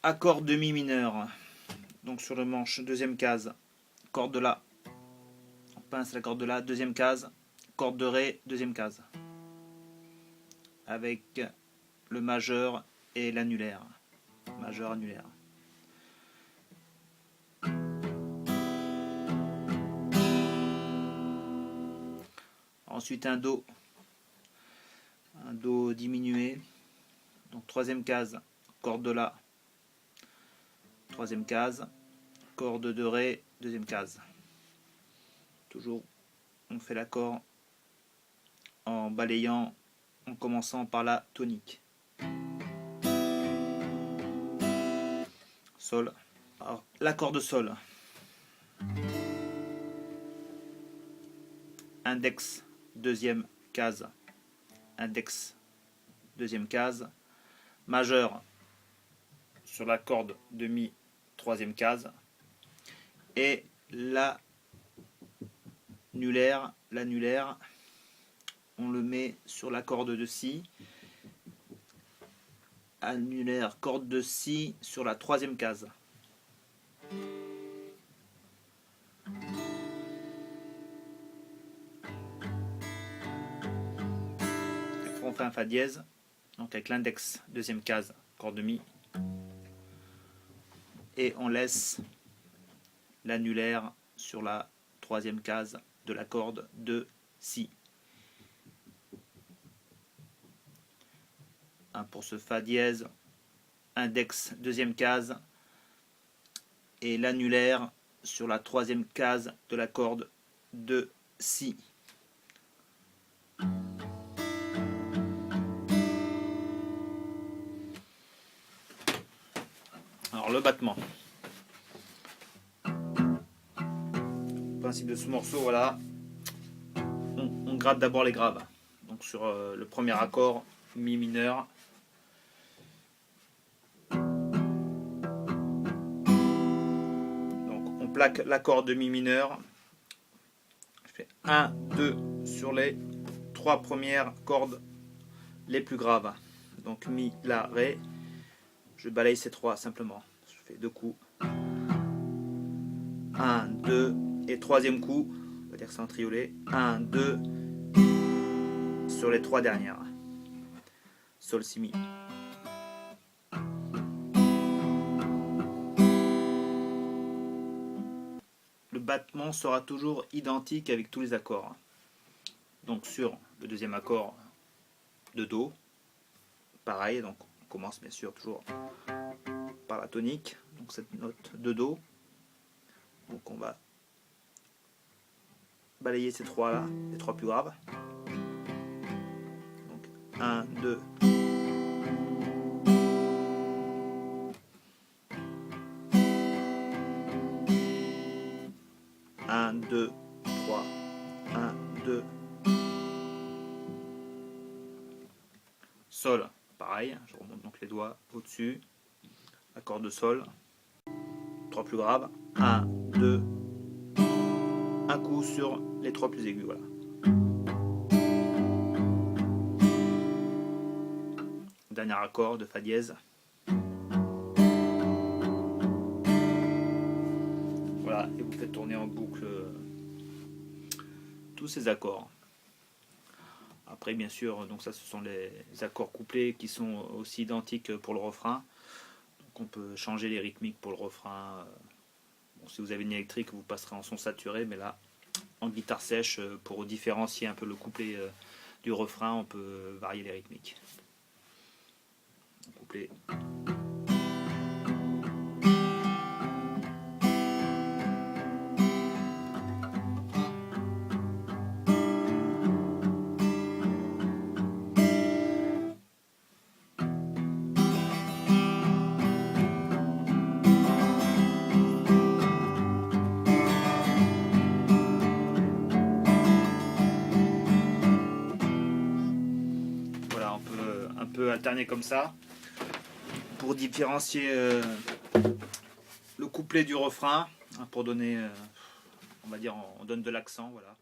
accord de mi mineur. Donc sur le manche, deuxième case, corde de la, on pince la corde de la, deuxième case, corde de ré, deuxième case, avec le majeur et l'annulaire, majeur annulaire. Ensuite un do diminué, donc troisième case, corde de la, troisième case, corde de ré, deuxième case. Toujours on fait l'accord en balayant, en commençant par la tonique. Sol. Alors l'accord de sol. Index, deuxième case. Index, deuxième case. Majeur sur la corde de mi, troisième case. Et l'annulaire, on le met sur la corde de si. Annulaire, corde de si sur la troisième case. Après on fait un fa dièse, donc avec l'index, deuxième case, corde de mi. Et on laisse l'annulaire sur la troisième case de la corde de si. Pour ce fa dièse, index, deuxième case, et l'annulaire sur la troisième case de la corde de si. Alors le battement. Le principe de ce morceau, voilà, on gratte d'abord les graves. Donc sur le premier accord, mi mineur. Donc on plaque l'accord de mi mineur. Je fais 1, 2 sur les trois premières cordes les plus graves. Donc mi, la, ré. Je balaye ces trois simplement. Je fais deux coups. 1, 2 et troisième coup. On va dire que c'est un triolet. 1, 2 sur les trois dernières. Sol, si, mi. Le battement sera toujours identique avec tous les accords. Donc sur le deuxième accord de do, pareil, donc on commence bien sûr toujours par la tonique, donc cette note de do. Donc on va balayer ces trois là, les trois plus graves. Donc 1, 2. 1, 2, 3, 1, 2. Sol, pareil, je remonte donc les doigts au-dessus. Accord de sol. Trois plus graves. 1, 2. Un coup sur les trois plus aigus, voilà. Dernier accord de fa dièse. Voilà, et vous faites tourner en boucle tous ces accords. Après, bien sûr, donc ça, ce sont les accords couplés qui sont aussi identiques pour le refrain. Donc on peut changer les rythmiques pour le refrain. Bon, si vous avez une électrique, vous passerez en son saturé, mais là, en guitare sèche, pour différencier un peu le couplet du refrain, on peut varier les rythmiques. Couplet. Un peu alterner comme ça pour différencier le couplet du refrain, pour donner, on va dire, on donne de l'accent, voilà.